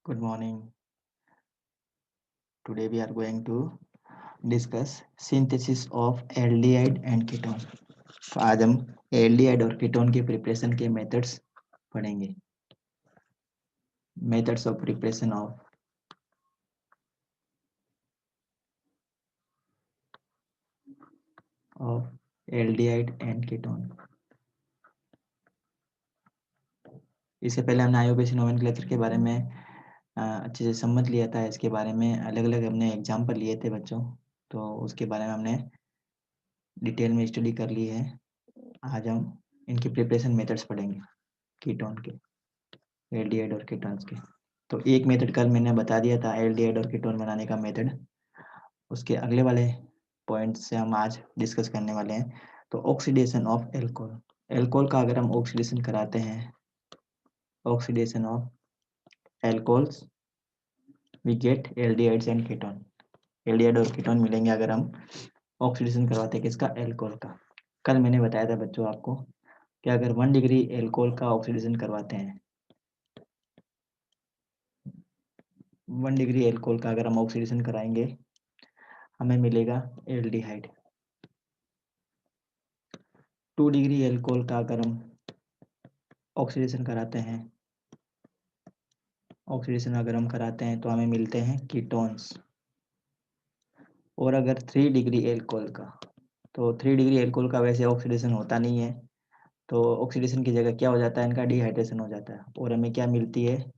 Good morning. Today we are going to discuss synthesis of aldehyde and ketone. तो आज हम aldehyde और ketone के प्रिपरेशन के मेथड्स पढ़ेंगे. Methods of preparation of aldehyde and ketone. इससे पहले हमने आईयूपीएसी नोमेनक्लेचर के बारे में अच्छे से समझ लिया था. इसके बारे में अलग अलग हमने एग्जाम्पल लिए थे बच्चों, तो उसके बारे में हमने डिटेल में स्टडी कर ली है. आज हम इनकी प्रिपरेशन मेथड्स पढ़ेंगे, कीटोन के, एल्डिहाइड और कीटोन्स के. तो एक मेथड कल मैंने बता दिया था एल्डिहाइड और कीटोन बनाने का मेथड. उसके अगले वाले पॉइंट से हम आज डिस्कस करने वाले हैं. तो ऑक्सीडेशन ऑफ एल्कोहल. एल्कोहल का अगर हम ऑक्सीडेशन कराते हैं, oxidation of alcohols, we get aldehydes and ketone. Aldehyde और कीटोन मिलेंगे अगर हम ऑक्सीडेशन करवाते हैं किसका, एल्कोहल का. कल मैंने बताया था बच्चों आपको कि अगर 1 डिग्री एल्कोहल का ऑक्सीडेशन करवाते हैं, 1 डिग्री एल्कोहल का अगर हम ऑक्सीडेशन कराएंगे, हमें मिलेगा एल्डिहाइड. 2 डिग्री एल्कोहल का अगर हम ऑक्सीडेशन कराते हैं, ऑक्सीडेशन अगर हम कराते हैं तो हमें मिलते हैं कीटोन्स. और अगर 3 डिग्री एल्कोहल का, तो 3 डिग्री एल्कोहल का वैसे ऑक्सीडेशन होता नहीं है, तो ऑक्सीडेशन की जगह क्या हो जाता है, इनका डिहाइड्रेशन हो जाता है और हमें क्या मिलती है,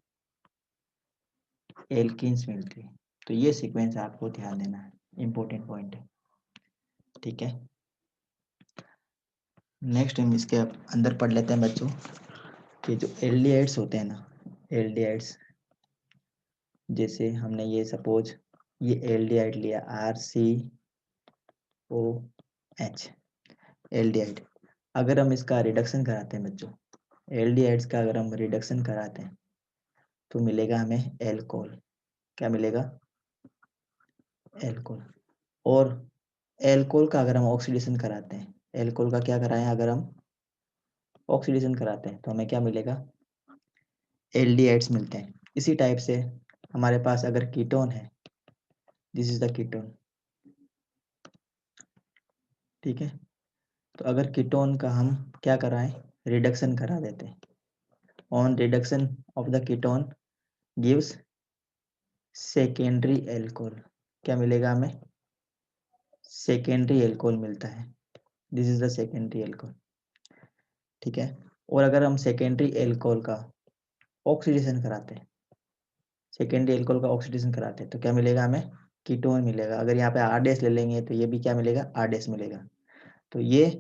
एल्कीन्स मिलती है. तो ये सीक्वेंस आपको ध्यान देना है, इंपॉर्टेंट पॉइंट है. ठीक है, नेक्स्ट हम इसके अंदर पढ़ लेते हैं बच्चों कि जो एल्डिहाइड्स होते हैं ना, एल्डिहाइड्स, जैसे हमने ये सपोज ये एल्डिहाइड लिया, RCOH, एल्डिहाइड. अगर हम इसका रिडक्शन कराते हैं बच्चों, एल्डिहाइड्स का अगर हम रिडक्शन कराते हैं तो मिलेगा हमें एल्कोहल. क्या मिलेगा, एल्कोहल. और एल्कोहल का अगर हम ऑक्सीडेशन कराते हैं, एल्कोहल का क्या कराएं, अगर हम ऑक्सीडेशन कराते हैं तो हमें क्या मिलेगा, एल्डिहाइड्स मिलते हैं. इसी टाइप से हमारे पास अगर कीटोन है, दिस इज द कीटोन. ठीक है, तो अगर कीटोन का हम क्या कराएं, रिडक्शन करा देते हैं. On reduction of the ketone gives secondary alcohol. क्या मिलेगा हमें, सेकेंडरी एल्कोहल मिलता है. This is the secondary alcohol. ठीक है, और अगर हम सेकेंडरी एल्कोहल का ऑक्सीडेशन कराते हैं, सेकेंडरी एल्कोहल का ऑक्सीडेशन कराते हैं तो क्या मिलेगा हमें, कीटोन मिलेगा. अगर यहाँ पे आर डैश ले लेंगे तो ये भी क्या मिलेगा, आर डैश मिलेगा. तो ये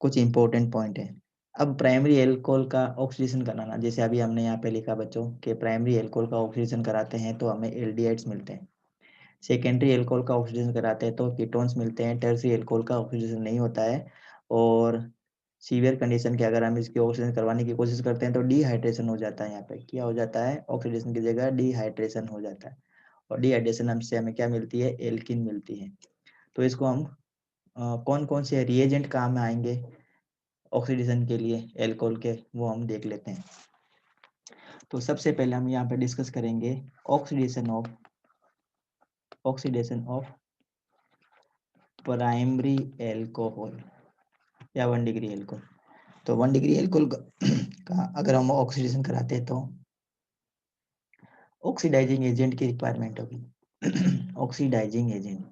कुछ इंपॉर्टेंट पॉइंट है. अब प्राइमरी एल्कोहल का ऑक्सीडेशन कराना, जैसे अभी हमने यहाँ पे लिखा बच्चों कि प्राइमरी एल्कोहल का ऑक्सीडेशन कराते हैं तो हमें एल्डिहाइड्स मिलते हैं. सेकेंडरी एल्कोहल का ऑक्सीडेशन कराते हैं तो कीटोन्स मिलते हैं. टर्सरी एल्कोहल का ऑक्सीडेशन नहीं होता है, और सीवियर कंडीशन के अगर हम इसकी ऑक्सीडेशन करवाने की कोशिश करते हैं तो डिहाइड्रेशन हो जाता है. यहाँ पे क्या हो जाता है, ऑक्सीडेशन की जगह डिहाइड्रेशन हो जाता है. और डिहाइड्रेशन हमसे हमें क्या मिलती है, एल्किन मिलती है. तो इसको हम कौन कौन से रिएजेंट काम में आएंगे ऑक्सीडेशन के लिए एल्कोहल के, वो हम देख लेते हैं. तो सबसे पहले हम यहाँ पे डिस्कस करेंगे ऑक्सीडेशन ऑफ प्राइमरी एल्कोहल या 1 डिग्री एल्कोहल. तो 1 डिग्री एल्कोहल का अगर हम ऑक्सीडेशन कराते हैं तो ऑक्सीडाइजिंग एजेंट की रिक्वायरमेंट होगी. Oxidising agent,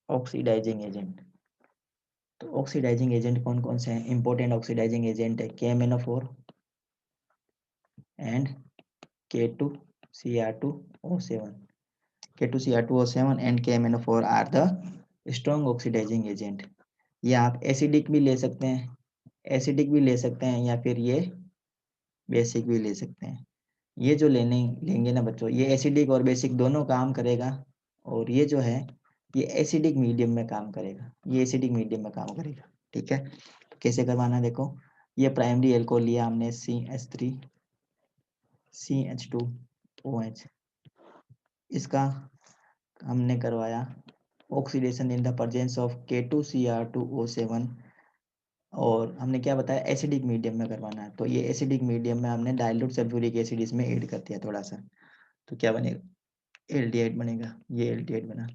oxidising agent. तो ऑक्सीडाइजिंग एजेंट कौन कौन से हैं, इंपॉर्टेंट ऑक्सीडाइजिंग एजेंट है KMnO4 and K2Cr2O7. K2Cr2O7 and KMnO4 are the strong oxidising agent. ये आप एसिडिक भी ले सकते हैं, एसिडिक भी ले सकते हैं, या फिर ये बेसिक भी ले सकते हैं. ये जो लेंगे ना बच्चों, ये एसिडिक और बेसिक दोनों काम करेगा. और ये जो है ये एसिडिक मीडियम में काम करेगा, ये एसिडिक मीडियम में काम करेगा. ठीक है, तो कैसे करवाना, देखो ये प्राइमरी एल्कोहल लिया हमने CH3CH2OH, इसका हमने करवाया oxidation in the presence of K2Cr2O7 और हमने क्या बताया एसिडिक मीडियम में करवाना है, तो ये एसिडिक मीडियम में हमने डाइल्यूट सल्फ्यूरिक एसिड इसमें ऐड कर दिया थोड़ा सा, तो क्या बनेगा एल्डिहाइड बनेगा, ये एल्डिहाइड बना।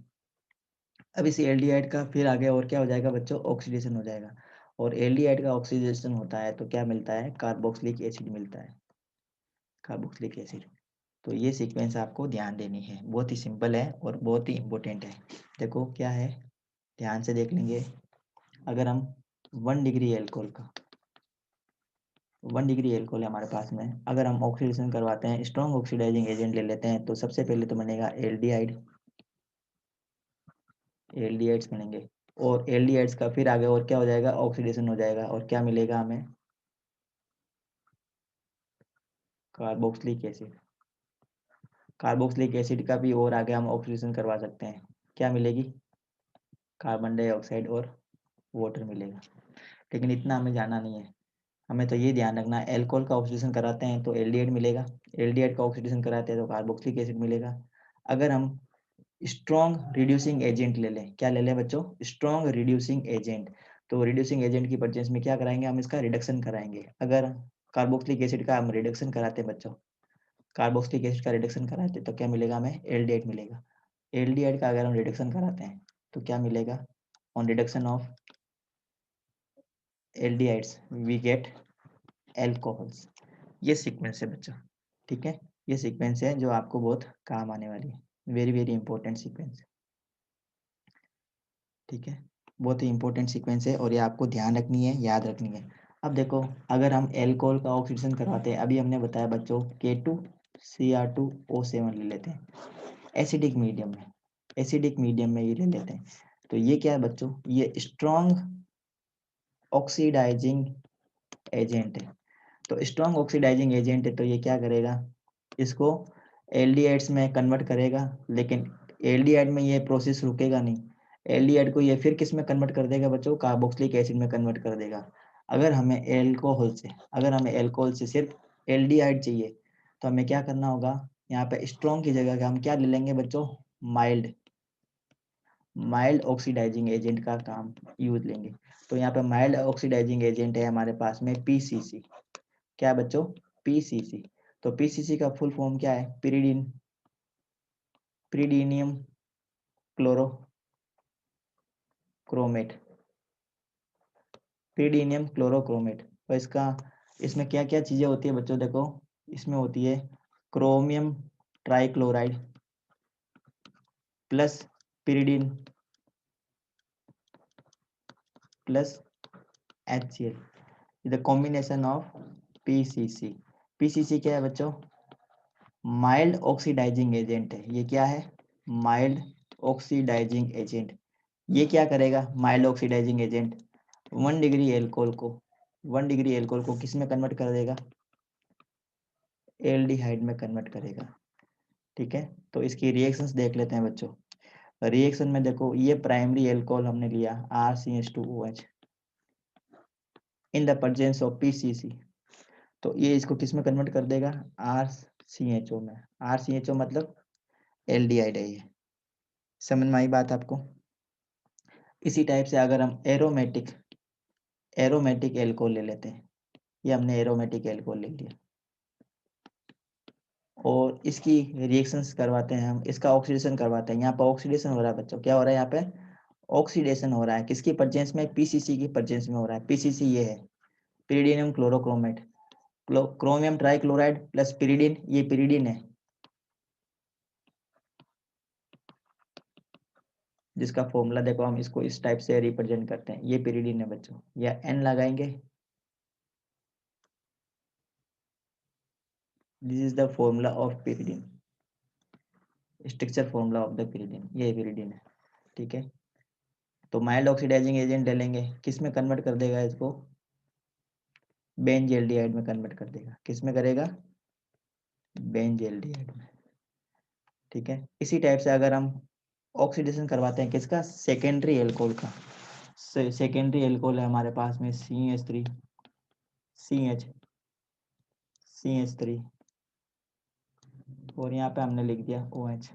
अब इस एल्डिहाइड का फिर आगे और क्या हो जाएगा बच्चों, ऑक्सीडेशन हो जाएगा, और एल्डिहाइड का ऑक्सीडेशन होता है तो क्या मिलता है, कार्बोक्सिलिक एसिड मिलता है, कार्बोक्सिलिक एसिड। तो ये सीक्वेंस आपको ध्यान देनी है, बहुत ही सिंपल है और बहुत ही इम्पोर्टेंट है। देखो क्या है, ध्यान से देख लेंगे। अगर हम 1 डिग्री एल्कोहल का 1 डिग्री एल्कोहल है हमारे पास में, अगर हम ऑक्सीडेशन करवाते हैं, स्ट्रॉन्ग ऑक्सीडाइजिंग एजेंट ले लेते हैं, तो सबसे पहले तो बनेगा एल्डिहाइड, एल्डिहाइड्स बनेंगे, और एल्डिहाइड्स का फिर आगे और क्या हो जाएगा, ऑक्सीडेशन हो जाएगा, और क्या मिलेगा हमें, कार्बोक्सिलिक एसिड। कार्बोक्सिलिक एसिड का भी और आगे हम ऑक्सीडेशन करवा सकते हैं, क्या मिलेगी, कार्बन डाइऑक्साइड और वाटर मिलेगा। लेकिन इतना हमें जाना नहीं है, हमें तो ये ध्यान रखना है, एल्कोहल का ऑक्सीडेशन कराते हैं तो एल्डिहाइड मिलेगा, एल्डिहाइड का ऑक्सीडेशन कराते हैं तो कार्बोक्सिलिक एसिड मिलेगा। अगर हम स्ट्रॉन्ग रिड्यूसिंग एजेंट ले लें, क्या ले लें बच्चों, स्ट्रॉन्ग रिड्यूसिंग एजेंट, तो रिड्यूसिंग एजेंट की परचेंस में क्या कराएंगे, हम इसका रिडक्शन कराएंगे। अगर कार्बोक्सिलिक एसिड का हम रिडक्शन कराते हैं बच्चों, कार्बोक्सिलिक एसिड का रिडक्शन कराते हैं तो क्या मिलेगा, हमें एल्डिहाइड मिलेगा। एल्डिहाइड का अगर हम रिडक्शन कराते हैं तो क्या मिलेगा, on reduction of aldehydes we get alcohols. ये सीक्वेंस है बच्चों, ठीक है, ये सीक्वेंस है जो आपको बहुत काम आने वाली है, वेरी वेरी इंपॉर्टेंट सीक्वेंस, ठीक है, बहुत ही इंपॉर्टेंट सीक्वेंस है और ये आपको ध्यान रखनी है, याद रखनी है। अब देखो, अगर हम एल्कोहल का ऑक्सीडेशन करवाते हैं, अभी हमने बताया बच्चों K2Cr2O7 ले लेते हैं एसिडिक मीडियम में, एसिडिक मीडियम में ये ले लेते हैं, तो ये क्या है बच्चों, ये स्ट्रॉन्ग ऑक्सीडाइजिंग एजेंट है। तो स्ट्रॉन्ग ऑक्सीडाइजिंग एजेंट है तो ये क्या करेगा, इसको एल्डिहाइड्स में कन्वर्ट करेगा, लेकिन एल्डिहाइड में ये प्रोसेस रुकेगा नहीं, एल्डिहाइड को ये फिर किस में कन्वर्ट कर देगा बच्चों, कार्बोक्सिलिक एसिड में कन्वर्ट कर देगा। अगर हमें एल्कोहल से सिर्फ एल्डिहाइड चाहिए तो हमें क्या करना होगा, यहाँ पे स्ट्रॉन्ग की जगह हम क्या ले लेंगे बच्चों, माइल्ड, माइल्ड ऑक्सीडाइजिंग एजेंट का काम यूज लेंगे। तो यहाँ पे माइल्ड ऑक्सीडाइजिंग एजेंट है हमारे पास में पीसीसी, क्या है बच्चों, पीसीसी। तो पीसीसी का फुल फॉर्म क्या है, पिरिडीनियम क्लोरोक्रोमेट, पिरिडीनियम क्लोरोक्रोमेट। तो इसमें क्या क्या चीजें होती है बच्चों, देखो इसमें होती है chromium trichloride plus pyridine plus HCl, the combination of PCC. PCC क्या है बच्चों, माइल्ड ऑक्सीडाइजिंग एजेंट है, ये क्या है, माइल्ड ऑक्सीडाइजिंग एजेंट। ये क्या करेगा, mild oxidising agent 1 degree alcohol को किस में कन्वर्ट कर देगा, एल्डिहाइड में कन्वर्ट करेगा, ठीक है। तो इसकी रिएक्शंस देख लेते हैं बच्चों। रिएक्शन में देखो, ये प्राइमरी एल्कोहल हमने लिया RCH2OH in the presence of PCC, तो ये इसको किस में कन्वर्ट कर देगा, RCHO में। RCHO मतलब एल्डिहाइड है ये, समझ में आई बात आपको। इसी टाइप से अगर हम एरोमेटिक एल्कोहल ले लेते हैं, ये हमने एरोमेटिक एल्कोहल ले लिया और इसकी रिएक्शंस करवाते हैं हम, इसका ऑक्सीडेशन करवाते हैं। यहाँ पर ऑक्सीडेशन हो रहा है बच्चों, क्या हो रहा है यहाँ पे, ऑक्सीडेशन हो रहा है, किसकी प्रेजेंस में, पीसीसी की प्रेजेंस में हो रहा है। पीसीसी ये है pyridinium chlorochromate, chromium trichloride plus pyridine, ये पिरिडिन है जिसका फॉर्मूला देखो, हम इसको इस टाइप से रिप्रेजेंट करते हैं, ये पिरिडिन है बच्चों, या N लगाएंगे, this is the formula of pyridine, structure formula of the pyridine, ये पिरिडिन है, ठीक है। तो माइल्ड ऑक्सीडाइजिंग एजेंट डालेंगे, किस में कन्वर्ट कर देगा इसको, बेंजल्डिहाइड में कन्वर्ट कर देगा, किस में करेगा, बेंजल्डिहाइड में, ठीक है। इसी टाइप से अगर हम ऑक्सीडेशन करवाते हैं किसका, सेकेंडरी एल्कोहल का, सेकेंडरी एल्कोहल है हमारे पास में CH3 CH3 और यहाँ पे हमने लिख दिया OH।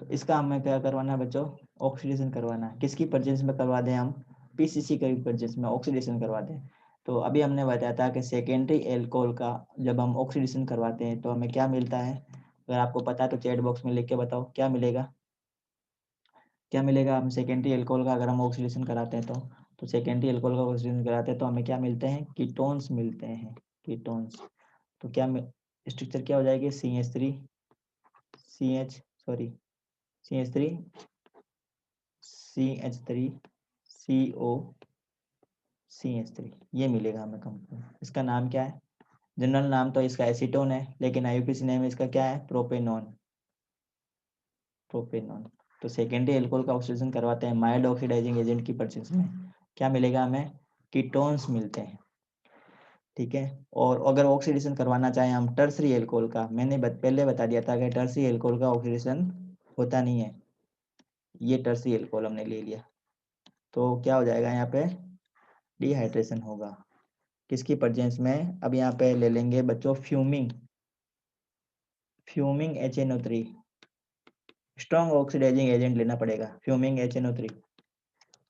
तो इसका हमें क्या करवाना है बच्चों, ऑक्सीडेशन करवाना है, किसकी प्रेजेंस में करवा दें हम, पीसीसी के प्रेजेंस में ऑक्सीडेशन करवाते हैं। तो अभी हमने बताया था कि सेकेंडरी एल्कोहल का जब हम ऑक्सीडेशन करवाते हैं तो हमें क्या मिलता है। अगर आपको पता है तो चैट बॉक्स में लिख के बताओ क्या मिलेगा। क्या मिलेगा हम सेकेंडरी एल्कोहल का अगर हम ऑक्सीडेशन कराते हैं तो सेकेंडरी एल्कोहल का ऑक्सीडेशन कराते हैं तो हमें क्या मिलते हैं, कीटोन्स मिलते हैं, कीटोन्स। तो क्या स्ट्रक्चर क्या हो जाएगी, CH3 CH sorry CH3 CH3 CO CH3 ये मिलेगा हमें कंपाउंड। इसका नाम क्या है, जनरल नाम तो इसका एसीटोन है, लेकिन IUPAC नेम इसका क्या है, प्रोपेनॉन, प्रोपेनॉन। तो सेकेंडरी एल्कोहल का ऑक्सीडेशन करवाते हैं माइल्ड ऑक्सीडाइजिंग एजेंट की प्रेजेंस में, क्या मिलेगा हमें, कीटोन्स मिलते हैं, ठीक है। और अगर ऑक्सीडेशन करवाना चाहें हम टर्सरी एल्कोहल का, मैंने पहले बता दिया था कि टर्सरी एल्कोहल का ऑक्सीडेशन होता नहीं है, ये टर्सरी एल्कोहल हमने ले लिया, तो क्या हो जाएगा यहाँ पे, डिहाइड्रेशन होगा, किसकी प्रेजेंस में। अब यहाँ पे ले लेंगे बच्चों fuming, fuming HNO3, strong oxidising agent लेना पड़ेगा, फ्यूमिंग HNO3।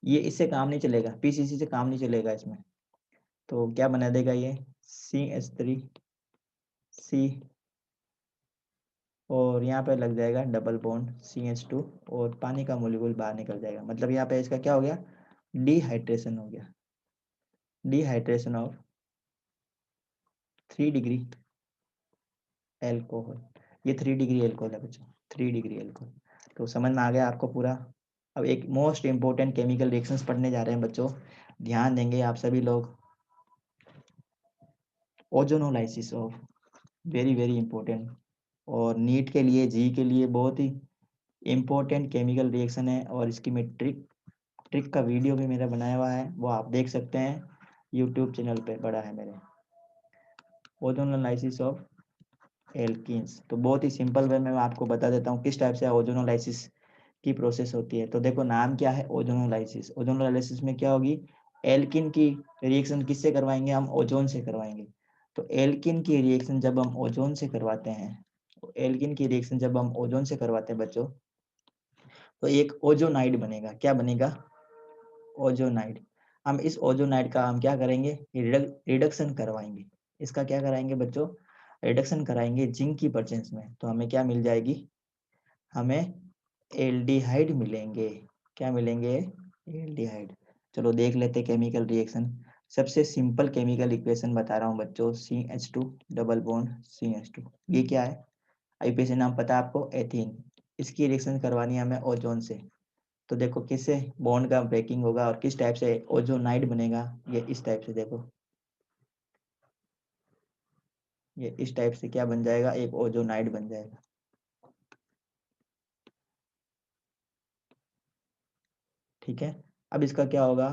ये इससे काम नहीं चलेगा, पीसीसी से काम नहीं चलेगा इसमें। तो क्या बना देगा ये, CH3C और यहाँ पे लग जाएगा डबल बॉन्ड CH2 और पानी का मोलिक्यूल बाहर निकल जाएगा। मतलब यहाँ पे इसका क्या हो गया, डिहाइड्रेशन हो गया, डिहाइड्रेशन ऑफ 3 डिग्री एल्कोहल। ये 3 डिग्री एल्कोहल है बच्चों, 3 डिग्री एल्कोहल। तो समझ में आ गया आपको पूरा। अब एक मोस्ट इंपोर्टेंट केमिकल रिएक्शंस पढ़ने जा रहे हैं बच्चों, ध्यान देंगे आप सभी लोग। Ozonolysis of, very very important, और नीट के लिए, जी के लिए बहुत ही इंपॉर्टेंट केमिकल रिएक्शन है। और इसकी मैं ट्रिक का वीडियो भी मेरा बनाया हुआ है, वो आप देख सकते हैं, यूट्यूब चैनल पे बड़ा है मेरे, ओजोनोलाइसिस ऑफ एल्कीन्स। तो बहुत ही सिंपल वे में मैं आपको बता देता हूँ किस टाइप से ओजोनोलाइसिस की प्रोसेस होती है। तो देखो नाम क्या है, ओजोनोलाइसिस। ओजोनोलाइसिस में क्या होगी, एल्किन की रिएक्शन किससे करवाएंगे हम, ओजोन से करवाएंगे। तो एल्किन की रिएक्शन जब हम ओजोन से करवाते हैं, एल्किन की रिएक्शन जब हम ओजोन से करवाते हैं बच्चों, तो एक ओजोनाइड बनेगा। क्या बनेगा, ओजोनाइड। हम इस ओजोनाइड का हम क्या करेंगे, रिडक्शन करवाएंगे। इसका क्या कराएंगे बच्चों, रिडक्शन कराएंगे जिंक की प्रेजेंस में। तो हमें क्या मिल जाएगी, हमें एल्डिहाइड मिलेंगे। क्या मिलेंगे, एल्डिहाइड। चलो देख लेते केमिकल रिएक्शन। सबसे सिंपल केमिकल इक्वेशन बता रहा हूँ बच्चों, CH2 डबल बॉन्ड CH2। ये क्या है, IUPAC नाम पता है आपको, एथीन। इसकी रिएक्शन करवानी है हमें ओजोन से। तो देखो किससे बॉन्ड का ब्रेकिंग होगा और किस टाइप से ओजोनाइड बनेगा, ये इस टाइप से। देखो ये इस टाइप से क्या बन जाएगा, एक ओजोनाइड बन जाएगा, ठीक है। अब इसका क्या होगा,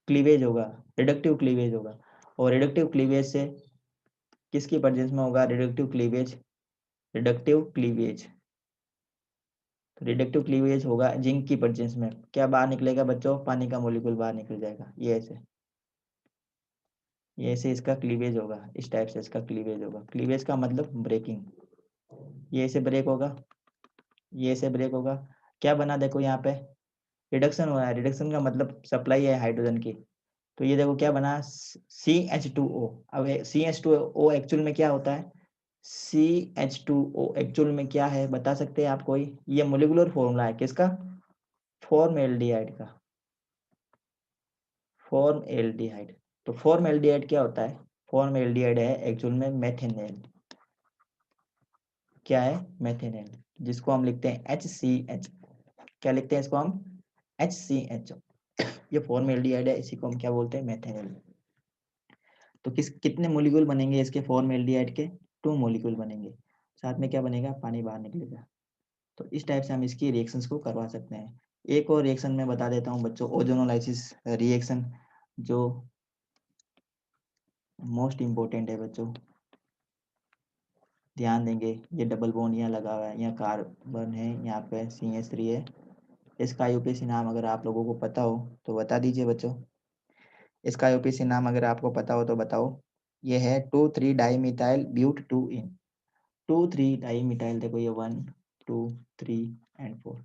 क्लीवेज होगा, रिडक्टिव क्लीवेज होगा। और रिडक्टिव क्लीवेज से किसकी प्रेजेंस में होगा, रिडक्टिव क्लीवेज, रिडक्टिव क्लीवेज, तो रिडक्टिव क्लीवेज होगा जिंक की प्रेजेंस में। क्या बाहर निकलेगा बच्चों, पानी का मोलिक्यूल बाहर निकल जाएगा, ये ऐसे इसका क्लीवेज होगा, इस टाइप से इसका क्लीवेज होगा। क्लीवेज का मतलब ब्रेकिंग, ये ऐसे ब्रेक होगा, ये ऐसे ब्रेक होगा। क्या बना, देखो यहाँ पे रिडक्शन हो रहा है, रिडक्शन का मतलब सप्लाई है हाइड्रोजन की। तो ये देखो क्या बना, CH2O। अब CH2O एक्चुअल में क्या होता है, CH2O एक्चुअल में क्या है बता सकते हैं आप कोई, ये मोलिकुलर फॉर्मूला है किसका, फॉर्मएल्डिहाइड का, फॉर्मएल्डिहाइड। तो फॉर्मएल्डिहाइड क्या होता है, फॉर्मएल्डिहाइड है एक्चुअल में मेथेनेल। क्या है, मेथेनेल, जिसको हम लिखते हैं HCH। क्या लिखते हैं इसको हम, HCH। ये फॉर्मएल्डिहाइड है, इसी को हम क्या बोलते हैं, मेथेनेल। तो कितने मोलिक्यूल बनेंगे इसके फॉर्मएल्डिहाइड के, 2 मोलिक्यूल बनेंगे, साथ में क्या बनेगा, पानी बाहर निकलेगा। तो इस टाइप से हम इसकी रिएक्शंस को करवा सकते हैं। एक और रिएक्शन मैं बता देता हूँ बच्चों, ओजोनोलाइसिस रिएक्शन, जो मोस्ट इम्पोर्टेंट है बच्चों, ध्यान देंगे। ये डबल बॉन्ड यहाँ लगा हुआ है, यहाँ कार्बन है, यहाँ पे CH3 है। इसका IUPAC नाम अगर आप लोगों को पता हो तो बता दीजिए बच्चों, इसका IUPAC नाम अगर आपको पता हो तो बताओ। ये है 2,3 डाइमिथाइल ब्यूट 2 इन, 2,3 डाइमिथाइल, देखो ये 1 2 3 एंड 4।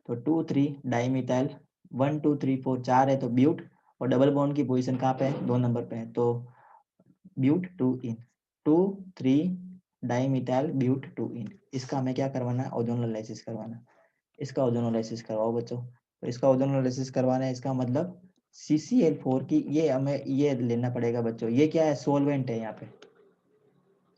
तो 2,3 डाइमिथाइल, 1 2 3 4 4 है तो ब्यूट, और डबल बॉन्ड की पोजीशन कहाँ पे है, 2 नंबर पे है, तो ब्यूट 2 इन 2 3 डाइमिथाइल ब्यूट 2 इन। इसका हमें क्या करवाना है, ओजोनोलाइसिस करवाना। इसका ओजोनोलाइसिस करवाओ बच्चों। तो इसका ओजोनोलाइसिस करवाना है, इसका मतलब CCl4 की ये हमें ये लेना पड़ेगा बच्चों। ये क्या है, सोलवेंट है, यहाँ पे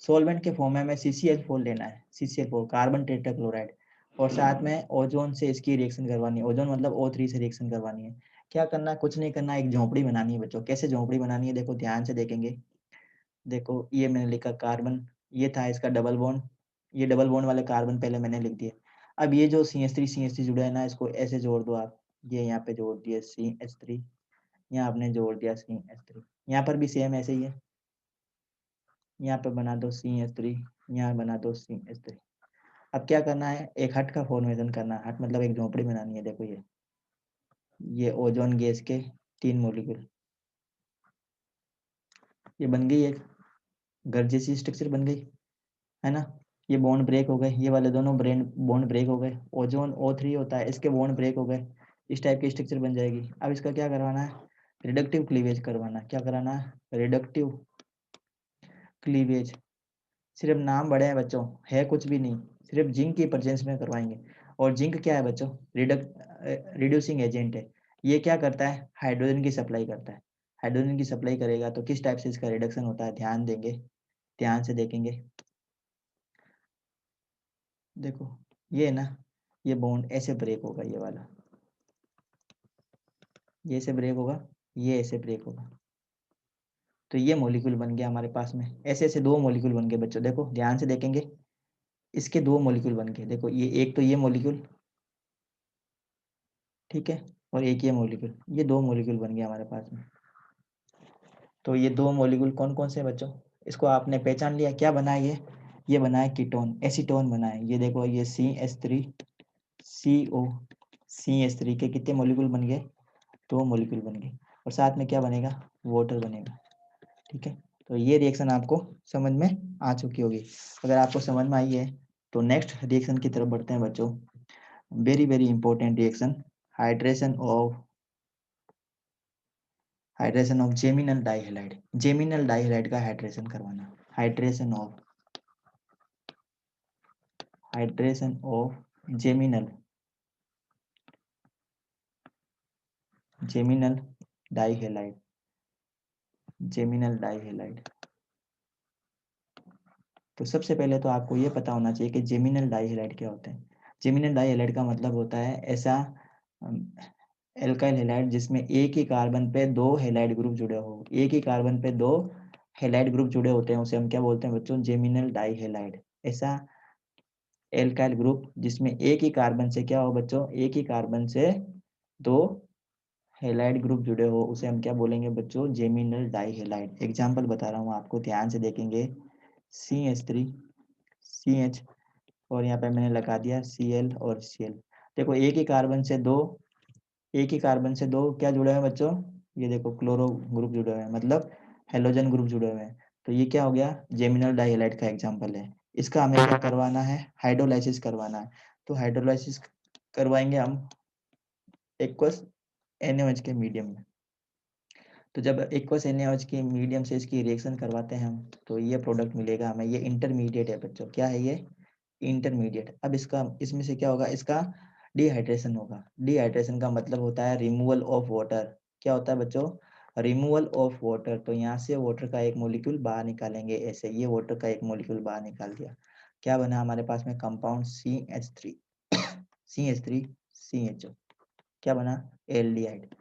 सोलवेंट के फॉर्म में हमें CCl4 लेना है, CCl4 कार्बन टेट्राक्लोराइड, और साथ में ओजोन से इसकी रिएक्शन करवानी है। ओजोन मतलब O3 से रिएक्शन करवानी है। क्या करना है, कुछ नहीं करना, एक झोंपड़ी बनानी है बच्चों। कैसे झोंपड़ी बनानी है, देखो ध्यान से देखेंगे। देखो ये मैंने लिखा कार्बन, ये था इसका डबल बॉन्ड, ये डबल बॉन्ड वाले कार्बन पहले मैंने लिख दिए। अब ये जो CH3 जुड़ा है ना, इसको ऐसे जोड़ दो आप। ये यहाँ पे जोड़ दिया CH3, यहाँ आपने जोड़ दिया CH3, यहाँ पर भी सेम ऐसे ही है। यहाँ पे बना दो CH3, यहाँ बना दो CH3। अब क्या करना है, एक हट का फॉर्मेशन करना है। हट मतलब एक झोंपड़ी बनानी है। देखो ये ओजोन गैस के 3 मॉलिक्यूल, ये बन गई, एक घर जैसी स्ट्रक्चर बन गई, है ना। ये बॉन्ड ब्रेक हो गए, ये वाले दोनों बॉन्ड ब्रेक हो गए। ओजोन O3 होता है, इसके बॉन्ड ब्रेक हो गए, इस टाइप की स्ट्रक्चर बन जाएगी। अब इसका क्या करवाना है, रिडक्टिव क्लीवेज करवाना। क्या कराना है, रिडक्टिव क्लीवेज। सिर्फ नाम बड़े हैं बच्चों, है कुछ भी नहीं, सिर्फ जिंक की प्रेजेंस में करवाएंगे। और जिंक क्या है बच्चों, रिड्यूसिंग एजेंट है। ये क्या करता है, हाइड्रोजन की सप्लाई करता है। हाइड्रोजन की सप्लाई करेगा तो किस टाइप से इसका रिडक्शन होता है, ध्यान देंगे, ध्यान से देखेंगे। देखो ये है ना, ये बॉन्ड ऐसे ब्रेक होगा, ये वाला, ये ऐसे ब्रेक होगा, ये ऐसे ब्रेक होगा। तो ये मॉलिक्यूल बन गया हमारे पास में। ऐसे ऐसे 2 मॉलिक्यूल बन गए बच्चों, देखो ध्यान से देखेंगे। इसके 2 मॉलिक्यूल बन गए, देखो ये एक तो ये मॉलिक्यूल, ठीक है, और एक ये मॉलिक्यूल, ये 2 मॉलिक्यूल बन गए हमारे पास में। तो ये 2 मॉलिक्यूल कौन कौन से बच्चों, इसको आपने पहचान लिया, क्या बना है ये बना है कीटोन, एसीटोन बना है। ये देखो ये CH3 CO, CH3 के कितने मॉलिक्यूल बन गए, 2 मॉलिक्यूल बन गए, और साथ में क्या बनेगा, वाटर बनेगा, ठीक है। तो ये रिएक्शन आपको समझ में आ चुकी होगी। अगर आपको समझ में आई है तो नेक्स्ट रिएक्शन की तरफ बढ़ते हैं बच्चों। Very very important reaction, hydration of geminal dihalide. Geminal dihalide का हाइड्रेशन करवाना। Hydration of geminal geminal dihalide, geminal dihalide. तो सबसे पहले तो आपको ये पता होना चाहिए कि जेमिनल डाइहैलाइड क्या होते हैं। जेमिनल डाइहैलाइड का मतलब होता है ऐसा एल्काइल हैलाइड जिसमें एक ही कार्बन पे 2 हैलाइड ग्रुप जुड़े हो। एक ही कार्बन पे 2 हैलाइड ग्रुप जुड़े होते हैं, उसे हम क्या बोलते हैं बच्चों, जेमिनल डाइहैलाइड। ऐसा एल्काइल ग्रुप जिसमें एक ही कार्बन से क्या हो बच्चों, एक ही कार्बन से 2 हैलाइड ग्रुप जुड़े हो, उसे हम क्या बोलेंगे बच्चों, जेमिनल डाइहैलाइड। एग्जाम्पल बता रहा हूँ आपको, ध्यान से देखेंगे। CH3 CH, और यहाँ पे मैंने लगा दिया Cl और Cl। देखो एक ही कार्बन से 2 क्या जुड़े हैं बच्चों, ये देखो क्लोरो ग्रुप जुड़े हुए हैं, मतलब हेलोजन ग्रुप जुड़े हुए हैं। तो ये क्या हो गया, जेमिनल डाइहैलाइड का एग्जाम्पल है। इसका हमें क्या करवाना है, हाइड्रोलाइसिस करवाना है। तो हाइड्रोलाइसिस करवाएंगे हम एक्वस NaOH के मीडियम में। तो जब एक्वस NaOH के मीडियम से इसकी रिएक्शन करवाते हैं हम, तो ये प्रोडक्ट मिलेगा हमें। ये इंटरमीडिएट है बच्चों, क्या है ये, इंटरमीडिएट। अब इसका इसमें से क्या होगा, इसका डिहाइड्रेशन होगा। डिहाइड्रेशन का मतलब होता है रिमूवल ऑफ वाटर। क्या होता है बच्चों, रिमूवल ऑफ वाटर। तो यहाँ से वाटर का एक मॉलिक्यूल बाहर निकालेंगे, ऐसे ये वाटर का एक मॉलिक्यूल बाहर निकाल दिया। क्या बना हमारे पास में, कंपाउंड CH3 CH3 CHO, क्या बना, एल्डिहाइड।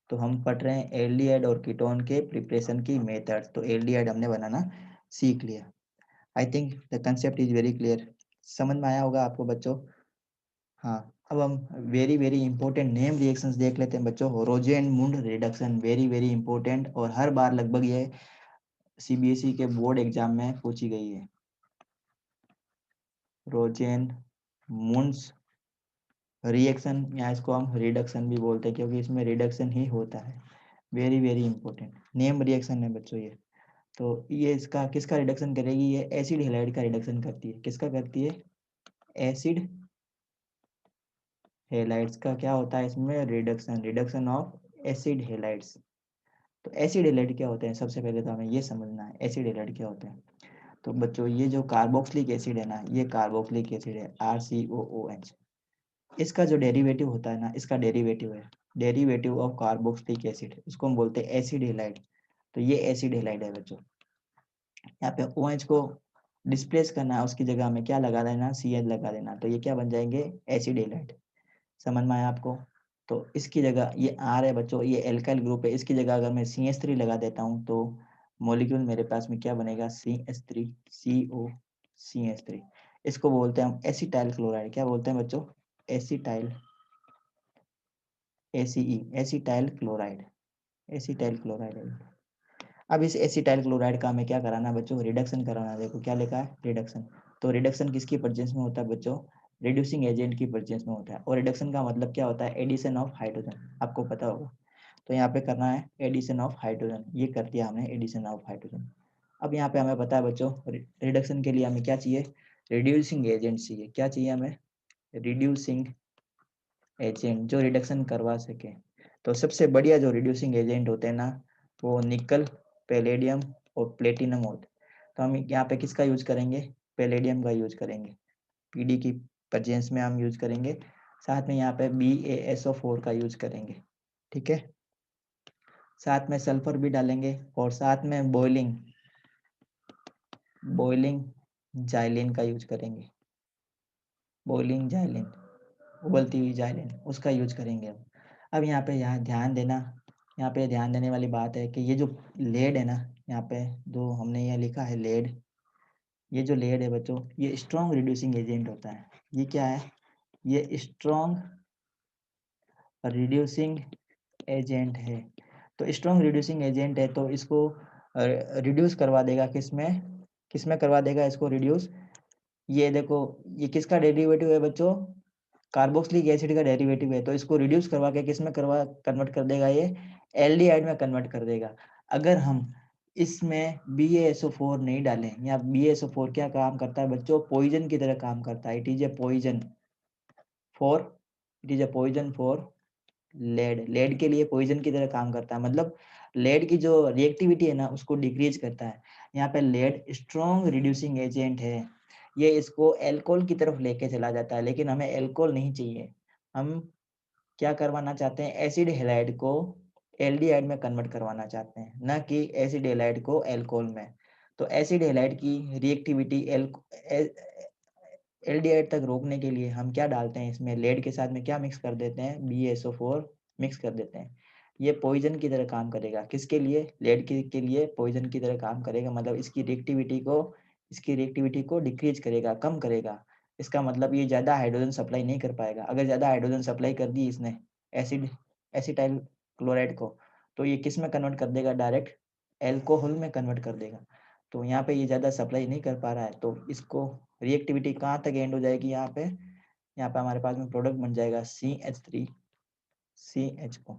तो हम पढ़ रहे हैं एल्डिहाइड और कीटोन के प्रिपरेशन की मेथड। तो एल्डिहाइड हमने बनाना सीख लिया। I think the concept is very clear, समझ में आया होगा आपको बच्चों। हाँ, अब हम very very important name reactions देख लेते हैं बच्चों। रोजेनमुंड रिडक्शन, वेरी वेरी इंपॉर्टेंट, और हर बार लगभग ये CBSE के बोर्ड एग्जाम में पूछी गई है। रोजेनमुंड्स रिएक्शन, या इसको हम रिडक्शन भी बोलते हैं क्योंकि इसमें रिडक्शन ही होता है। Very very important name reaction है बच्चों ये। तो ये इसका किसका रिडक्शन करेगी, ये एसिड हैलाइड का रिडक्शन करती है। किसका करती है, एसिड हैलाइड्स का क्या होता है इसमें, reduction, reduction of acid halides. तो एसिड हैलाइड क्या होते हैं, सबसे पहले तो हमें ये समझना है एसिड हैलाइड क्या होते हैं। तो बच्चों ये जो कार्बोक्सिलिक एसिड है ना, ये कार्बोक्सिलिक एसिड है RCOOH। इसका जो डेरिवेटिव होता है ना, इसका डेरिवेटिव है डेरिवेटिव ऑफ कार्बोक्सिलिक एसिड, इसको हम बोलते हैं एसिड हैलाइड। तो ये एसिड हैलाइड है बच्चों। यहाँ पे OH को डिस्प्लेस करना है, उसकी जगह हमें क्या लगा देना, CH लगा देना, तो ये क्या बन जाएंगे, एसिड हैलाइड। समझ में आया आपको। तो इसकी जगह ये R है बच्चों, ये एल्काइल ग्रुप है, इसकी जगह अगर मैं CH3 लगा देता हूँ तो मॉलिक्यूल मेरे पास में क्या बनेगा, CH3 CO CH3। इसको बोलते हैं हम एसिटाइल क्लोराइड। क्या बोलते हैं बच्चों, acetyl ACE acetyl chloride. Acetyl chloride है। अब इस एसिटाइल क्लोराइड का हमें क्या कराना है बच्चों, रिडक्शन कराना है। देखो क्या लिखा है, रिडक्शन। तो रिडक्शन किसकी प्रेजेंस में होता है बच्चों, रिड्यूसिंग एजेंट की प्रेजेंस में होता है। और रिडक्शन का मतलब क्या होता है, एडिशन ऑफ हाइड्रोजन, आपको पता होगा। तो यहाँ पे करना है एडिशन ऑफ हाइड्रोजन, ये कर दिया हमने एडिशन ऑफ हाइड्रोजन। अब यहाँ पे हमें पता है बच्चों, रिडक्शन के लिए हमें क्या चाहिए, रिड्यूसिंग एजेंट चाहिए। क्या चाहिए हमें, रिड्यूसिंग एजेंट जो रिडक्शन करवा सके। तो सबसे बढ़िया जो रिड्यूसिंग एजेंट होते हैं ना, वो निकल, पैलेडियम और प्लेटिनम होते हैं। तो हम यहाँ पे किसका यूज करेंगे, पैलेडियम का यूज करेंगे, PD की प्रेजेंस में हम यूज करेंगे। साथ में यहाँ पे BaSO4 का यूज करेंगे, ठीक है। साथ में सल्फर भी डालेंगे और साथ में बॉइलिंग जाइलिन का यूज करेंगे। बॉइलिंग जाइलिन, उबलती हुई जाइलिन, उसका यूज करेंगे हम। अब यहाँ ध्यान देना, यहाँ पे ध्यान देने वाली बात है कि ये जो लेड है ना, यहाँ पे जो हमने यहाँ लिखा है लेड, ये जो लेड है बच्चों, ये स्ट्रॉन्ग रिड्यूसिंग एजेंट होता है। ये क्या है, ये स्ट्रॉन्ग रिड्यूसिंग एजेंट है। तो स्ट्रॉन्ग रिड्यूसिंग एजेंट है तो इसको रिड्यूस करवा देगा, किसमें करवा देगा इसको रिड्यूस। ये देखो, ये किसका डेरिवेटिव है बच्चों, कार्बोक्सिलिक एसिड का डेरिवेटिव है। तो इसको रिड्यूस करवा के किसमें करवा कन्वर्ट कर देगा, ये एल्डिहाइड में कन्वर्ट कर देगा। अगर हम इसमें BaSO4 नहीं डालें, या BaSO4 क्या काम करता है बच्चों, पॉइजन की तरह काम करता है। It is a poison for, lead के लिए पॉइजन की तरह काम करता है। मतलब लेड की जो रिएक्टिविटी है ना, उसको डिक्रीज करता है। यहाँ पे लेड स्ट्रॉन्ग रिड्यूसिंग एजेंट है, ये इसको एल्कोहल की तरफ लेके चला जाता है। लेकिन हमें एल्कोहल नहीं चाहिए, हम क्या करवाना चाहते हैं, एसिड हैलाइड को एल्डिहाइड में कन्वर्ट करवाना चाहते हैं, ना कि एसिड हैलाइड को एल्कोहल में। तो एसिड हैलाइड की रिएक्टिविटी एल्डिहाइड तक रोकने के लिए हम क्या डालते हैं, इसमें लेड के साथ में क्या मिक्स कर देते हैं, BaSO4 मिक्स कर देते हैं। ये पॉइजन की तरह काम करेगा, किसके लिए, लेड के लिए पॉइजन की तरह काम करेगा। मतलब इसकी रिएक्टिविटी को डिक्रीज करेगा, कम करेगा। इसका मतलब ये ज़्यादा हाइड्रोजन सप्लाई नहीं कर पाएगा। अगर ज़्यादा हाइड्रोजन सप्लाई कर दी इसने एसिटाइल क्लोराइड को, तो ये किस में कन्वर्ट कर देगा, डायरेक्ट एल्कोहल में कन्वर्ट कर देगा। तो यहाँ पे ये ज़्यादा सप्लाई नहीं कर पा रहा है, तो इसको रिएक्टिविटी कहाँ तक एंड हो जाएगी, यहाँ पे हमारे पास में प्रोडक्ट बन जाएगा CH3CHO,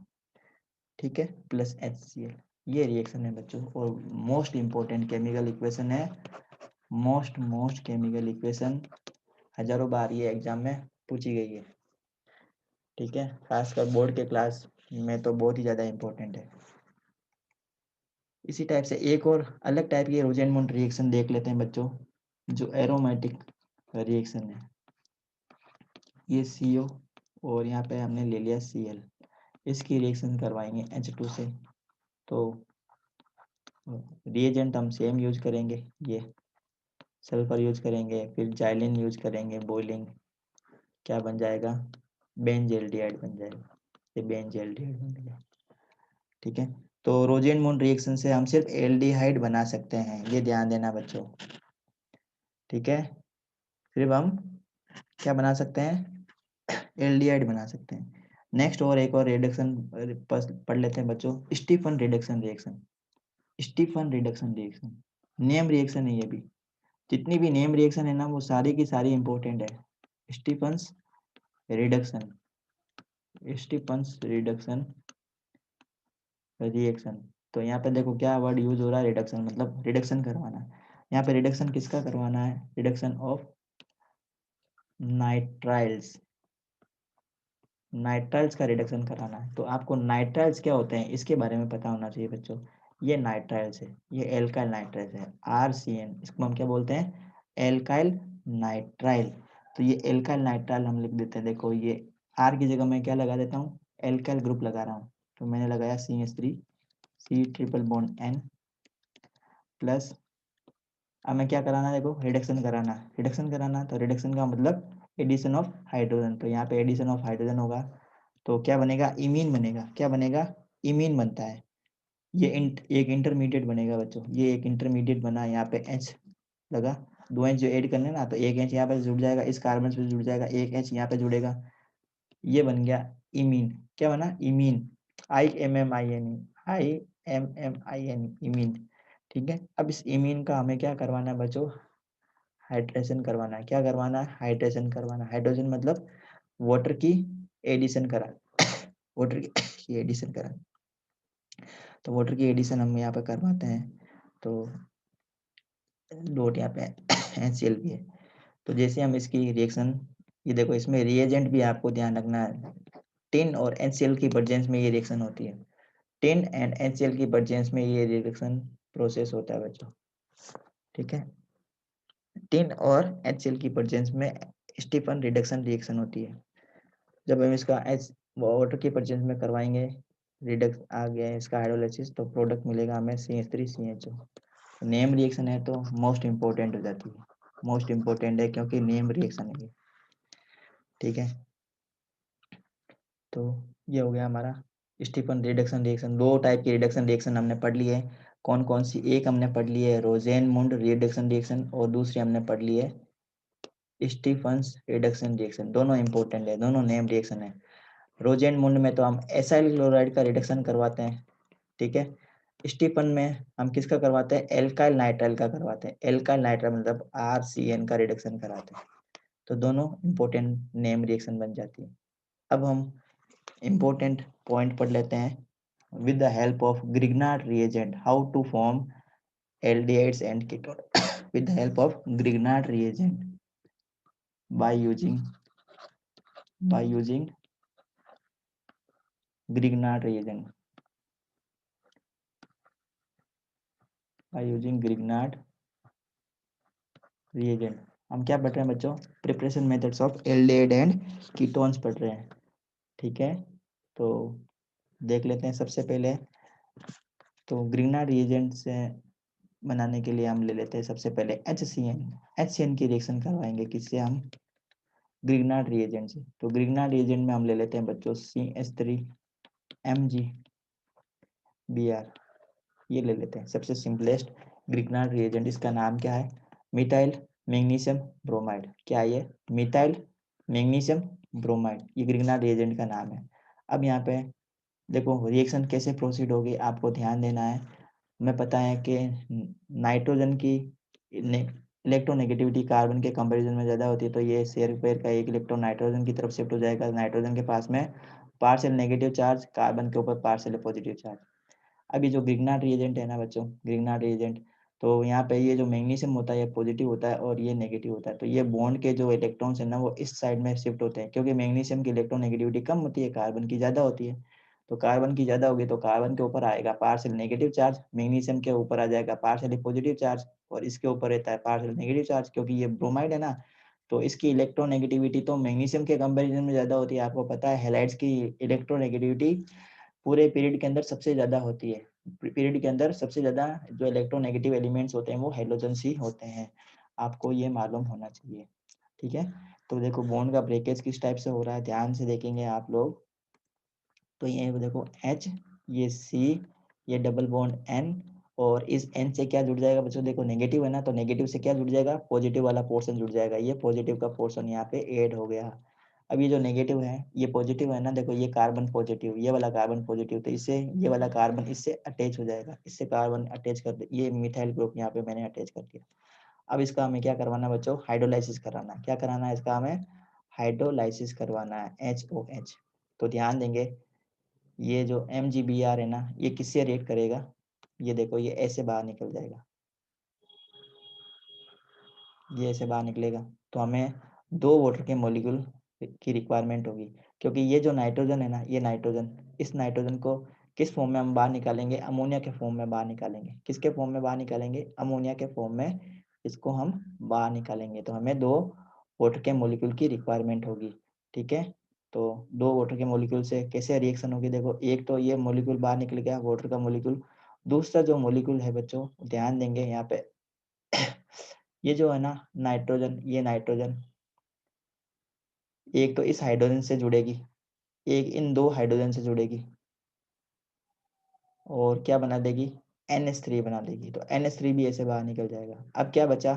ठीक है, प्लस HCl। ये रिएक्शन है बच्चों, और मोस्ट इंपॉर्टेंट केमिकल इक्वेशन है, मोस्ट केमिकल इक्वेशन, हजारों बार ये एग्जाम में पूछी गई है, ठीक है। खासकर बोर्ड के क्लास में तो बहुत ही ज़्यादा इंपॉर्टेंट है। इसी टाइप से एक और अलग टाइप की रोजेनमुंड रिएक्शन देख लेते हैं बच्चों, जो एरोमेटिक रिएक्शन है। ये CO और यहाँ पे हमने ले लिया Cl, इसकी रिएक्शन करवाएंगे H2 से। तो रिएजेंट हम सेम यूज करेंगे, ये सल्फर यूज करेंगे, फिर जाइलिन यूज करेंगे, बॉइलिंग, क्या बन जाएगा, बेंजल्डिहाइड बन जाएगा, ये बेंजल्डिहाइड बन गया, ठीक है। तो रोजेनमुंड रिएक्शन से हम सिर्फ एल्डिहाइड बना सकते हैं, ये ध्यान देना बच्चों, ठीक है। सिर्फ हम क्या बना सकते हैं, एल्डिहाइड बना सकते हैं। नेक्स्ट और एक और रिडक्शन पढ़ लेते हैं बच्चों, Stephen reduction reaction. Stephen reduction reaction name reaction है, ये भी जितनी भी नेम रिएक्शन है ना, वो सारी की सारी इंपॉर्टेंट है। Stephen's reduction, Stephen's reduction reaction. तो यहाँ पे देखो क्या वर्ड यूज हो रहा है, रिडक्शन, मतलब रिडक्शन करवाना। यहाँ पे रिडक्शन किसका करवाना है, रिडक्शन ऑफ नाइट्राइल्स, नाइट्राइल्स का रिडक्शन कराना है, तो आपको नाइट्राइल्स क्या होते हैं इसके बारे में पता होना चाहिए बच्चों। ये नाइट्राइल्स है, ये एल्काइल नाइट्राइल्स है, RCN, इसको हम क्या बोलते हैं, एल्काइल नाइट्राइल। तो ये एल्काइल नाइट्राइल हम लिख देते हैं, देखो ये R की जगह मैं क्या लगा देता हूँ, एल्काइल ग्रुप लगा रहा हूँ, तो मैंने लगाया CH3, C triple bond N plus, अब मैं क्या कराना है, देखो रिडक्शन कराना है, रिडक्शन कराना है, तो रिडक्शन का मतलब एडिशन ऑफ हाइड्रोजन, तो यहाँ पे एडिशन ऑफ हाइड्रोजन होगा, तो क्या बनेगा, इमीन बनेगा, क्या बनेगा, इमीन बनता है। ये एक इंटरमीडिएट बनेगा बच्चों, ये एक इंटरमीडिएट बना, यहाँ पे H लगा, 2 H जो ऐड करने ना, तो एक H यहाँ पे जुड़ जाएगा, इस कार्बन से जुड़ जाएगा, एक H यहाँ पे जुड़ेगा, ये बन गया इमीन। क्या बना, इमीन, IMMINE, इमीन। ठीक है, अब इस इमीन का हमें क्या करवाना है बच्चों, हाइड्रेशन करवाना है, क्या करवाना है, हाइड्रेशन करवाना है, हाइड्रोजन मतलब वाटर की एडिशन करा, वाटर की एडिशन करा, तो वाटर की एडिशन हम यहाँ पे करवाते हैं, तो डॉट यहाँ पे HCl भी है, तो जैसे हम इसकी रिएक्शन, ये देखो इसमें रिएजेंट भी आपको ध्यान रखना है, टिन और HCl की प्रेजेंस में ये रिएक्शन होती है, टिन एंड HCl की प्रेजेंस में ये रिएक्शन प्रोसेस होता है बच्चों। ठीक है, टिन और HCl की प्रेजेंस में स्टीफन रिडक्शन रिएक्शन होती है। जब हम इसका एच वाटर की प्रेजेंस में करवाएंगे, रिडक्स आ गया है इसका हाइड्रोलाइसिस, तो प्रोडक्ट मिलेगा हमें CH3CHO। नेम रिएक्शन है तो मोस्ट इम्पोर्टेंट हो जाती है, मोस्ट इम्पोर्टेंट है क्योंकि नेम रिएक्शन है ये। ठीक है, तो ये हो गया हमारा स्टीफन रिडक्शन रिएक्शन। दो टाइप की रिडक्शन रिएक्शन हमने पढ़ ली है, कौन कौन सी, एक हमने पढ़ ली है रोजेनमुंड रिडक्शन रिएक्शन, और दूसरी हमने पढ़ ली है स्टीफन्स रिडक्शन रिएक्शन। दोनों इंपॉर्टेंट है, दोनों नेम रिएक्शन है। रोजेनमुंड में तो हम एसाइल क्लोराइड का रिडक्शन करवाते हैं, ठीक है। स्टीफन में हम किसका करवाते हैं, एल्काइल नाइट्राइल का करवाते हैं, एल्काइल नाइट्राइल मतलब RCN का रिडक्शन कराते हैं, तो दोनों इंपॉर्टेंट नेम रिएक्शन बन जाती है। अब हम इंपॉर्टेंट पॉइंट पढ़ लेते हैं। With the help of Grignard reagent how to form aldehydes and ketone, with the help of Grignard reagent, by using Grignard reagent, by using Grignard reagent। हम क्या पढ़ रहे हैं बच्चों, preparation methods of aldehyde and ketones पढ़ रहे हैं। ठीक है, तो देख लेते हैं सबसे पहले, तो ग्रिग्नार्ड रिएजेंट से बनाने के लिए हम ले लेते हैं सबसे पहले HCN की रिएक्शन करवाएंगे किससे, हम ग्रिग्नार्ड रिएजेंट से। तो ग्रिग्नार्ड रिएजेंट में हम ले लेते हैं बच्चों CH3MgBr, ये ले लेते हैं सबसे सिंपलेस्ट ग्रिग्नार्ड रिएजेंट। इसका नाम क्या है, मिथाइल मैग्नीशियम ब्रोमाइड। क्या है ये, मिथाइल मैग्नीशियम ब्रोमाइड, ये ग्रिग्नार्ड रिएजेंट का नाम है। अब यहाँ पे देखो रिएक्शन कैसे प्रोसीड होगी, आपको ध्यान देना है। हमें पता है कि नाइट्रोजन की इलेक्ट्रोनेगेटिविटी कार्बन के कंपैरिजन में ज़्यादा होती है, तो ये शेयर पेयर का एक इलेक्ट्रॉन नाइट्रोजन की तरफ शिफ्ट हो जाएगा, नाइट्रोजन के पास में पार्शियल नेगेटिव चार्ज, कार्बन के ऊपर पार्शियल पॉजिटिव चार्ज। अब ये जो ग्रिग्नार्ड रिएजेंट है ना बच्चों, ग्रिग्नार्ड रिएजेंट, तो यहाँ पे ये जो मैग्नीशियम होता है ये पॉजिटिव होता है और ये नेगेटिव होता है, तो ये बॉन्ड के जो इलेक्ट्रॉन्स है ना वो इस साइड में शिफ्ट होते हैं, क्योंकि मैग्नीशियम की इलेक्ट्रोनेगेटिविटी कम होती है, कार्बन की ज़्यादा होती है। तो कार्बन की ज़्यादा होगी तो कार्बन के ऊपर आएगा पार्शियल नेगेटिव चार्ज, मैग्नीशियम के ऊपर आ जाएगा पार्शियली पॉजिटिव चार्ज, और इसके ऊपर रहता है पार्शियल नेगेटिव चार्ज, क्योंकि ये ब्रोमाइड है ना, तो इसकी इलेक्ट्रोनेगेटिविटी तो मैग्नीशियम के कंपेरिजन में ज़्यादा होती है। आपको पता है हैलाइड्स की इलेक्ट्रोनेगेटिविटी पूरे पीरियड के अंदर सबसे ज़्यादा होती है, पीरियड के अंदर सबसे ज़्यादा जो इलेक्ट्रोनेगेटिव एलिमेंट्स होते हैं वो हैलोजन्स ही होते हैं, आपको ये मालूम होना चाहिए। ठीक है, तो देखो बॉन्ड का ब्रेकेज किस टाइप से हो रहा है, ध्यान से देखेंगे आप लोग, तो ये देखो H, ये C, ये डबल बॉन्ड N, और इस N से क्या जुड़ जाएगा बच्चों, देखो नेगेटिव है ना, तो नेगेटिव से क्या जुड़ जाएगा, पॉजिटिव वाला पोर्शन जुड़ जाएगा, ये पॉजिटिव का पोर्शन यहाँ पे ऐड हो गया। अब ये जो नेगेटिव है ये पॉजिटिव है ना, देखो ये कार्बन पॉजिटिव, ये वाला कार्बन पॉजिटिव, तो इससे ये वाला कार्बन इससे अटैच हो जाएगा, इससे कार्बन अटैच कर दे, ये मिथाइल ग्रुप यहाँ पे मैंने अटैच कर दिया। अब इसका हमें क्या करवाना बच्चों, हाइड्रोलाइसिस कराना है। क्या कराना है इसका, हमें हाइड्रोलाइसिस करवाना है, HOH। तो ध्यान देंगे, ये जो MgBr है ना ये किससे रिएक्ट करेगा, ये देखो ये ऐसे बाहर निकल जाएगा, ये ऐसे बाहर निकलेगा, तो हमें 2 वाटर के मॉलिक्यूल की रिक्वायरमेंट होगी। क्योंकि ये जो नाइट्रोजन है ना, ये नाइट्रोजन, इस नाइट्रोजन को किस फॉर्म में हम बाहर निकालेंगे? अमोनिया के फॉर्म में बाहर निकालेंगे। किसके फॉर्म में बाहर निकालेंगे? अमोनिया के फॉर्म में इसको हम बाहर निकालेंगे। तो हमें 2 वाटर के मॉलिक्यूल की रिक्वायरमेंट होगी, ठीक है? तो 2 वाटर के मॉलिक्यूल से कैसे रिएक्शन होगी? देखो, एक तो ये मॉलिक्यूल बाहर निकल गया, वाटर का मॉलिक्यूल। दूसरा जो मॉलिक्यूल है बच्चों, ध्यान देंगे यहाँ पे ये जो है ना नाइट्रोजन, ये नाइट्रोजन एक तो इस हाइड्रोजन से जुड़ेगी, एक इन 2 हाइड्रोजन से जुड़ेगी और क्या बना देगी? NH3 बना देगी। तो NH3 भी ऐसे बाहर निकल जाएगा। अब क्या बचा?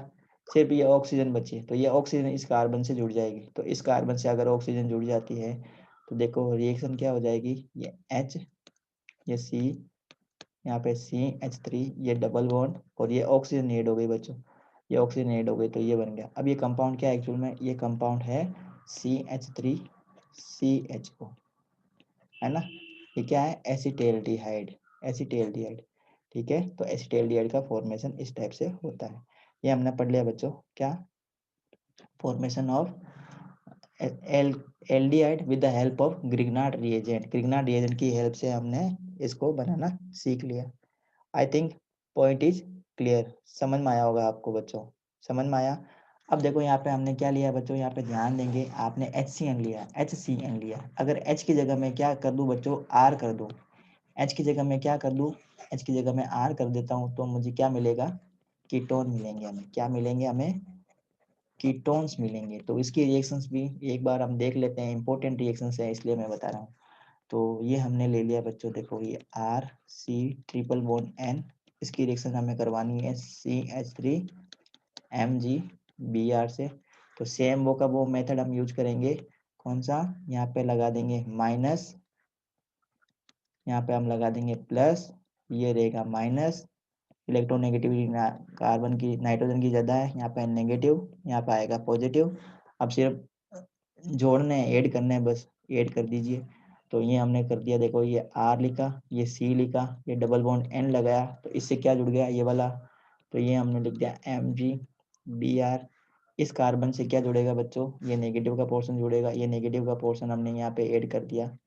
सिर्फ ये ऑक्सीजन बची। तो ये ऑक्सीजन इस कार्बन से जुड़ जाएगी। तो इस कार्बन से अगर ऑक्सीजन जुड़ जाती है तो देखो रिएक्शन क्या हो जाएगी? ये H, ये C, यहाँ पे CH3, ये डबल बॉन्ड और ये ऑक्सीजन ऐड हो गई बच्चों। ये ऑक्सीजन ऐड हो गई तो ये बन गया। अब ये कंपाउंड क्या है एक्चुअल में? ये कंपाउंड है CH3CHO, है ना? ये क्या है? एसिटाल्डिहाइड, एसिटाल्डिहाइड, ठीक है? तो एसिटाल्डिहाइड का फॉर्मेशन इस टाइप से होता है। ये हमने पढ़ लिया बच्चों, क्या? Formation of aldehyde with the help of Grignard reagent. Grignard reagent की हेल्प से हमने इसको बनाना सीख लिया। I think point is clear. समझ में आया होगा आपको बच्चों, समझ में आया? अब देखो यहाँ पे हमने क्या लिया बच्चों, यहाँ पे ध्यान देंगे, आपने HCN लिया, HCN लिया। अगर H की जगह में क्या कर दूं बच्चों? R कर दूं। H की जगह में क्या कर दूं? H की जगह में R कर देता हूं तो मुझे क्या मिलेगा? कीटोन मिलेंगे हमें। क्या मिलेंगे हमें? कीटोन्स मिलेंगे। तो इसकी रिएक्शंस भी एक बार हम देख लेते हैं, इंपॉर्टेंट रिएक्शंस है इसलिए मैं बता रहा हूँ। तो ये हमने ले लिया बच्चों, देखो ये RC ट्रिपल बॉन्ड N, इसकी रिएक्शन हमें करवानी है CH3MgBr से। तो सेम वो का वो मेथड हम यूज करेंगे। कौन सा? यहाँ पे लगा देंगे माइनस, यहाँ पे हम लगा देंगे प्लस, ये रहेगा माइनस। इलेक्ट्रोनेगेटिविटी कार्बन की, नाइट्रोजन की ज़्यादा है, यहाँ पे नेगेटिव, यहाँ पे आएगा पॉजिटिव। अब सिर्फ जोड़ने हैं, ऐड करने हैं, बस ऐड कर दीजिए। तो ये हमने कर दिया, देखो ये R लिखा, ये C लिखा, ये डबल बॉन्ड N लगाया, तो इससे क्या जुड़ गया? ये वाला। तो ये हमने लिख दिया MgBr। इस कार्बन से क्या जुड़ेगा बच्चों? ये नेगेटिव का पोर्शन जुड़ेगा, ये नेगेटिव का पोर्शन हमने यहाँ पे ऐड कर दिया,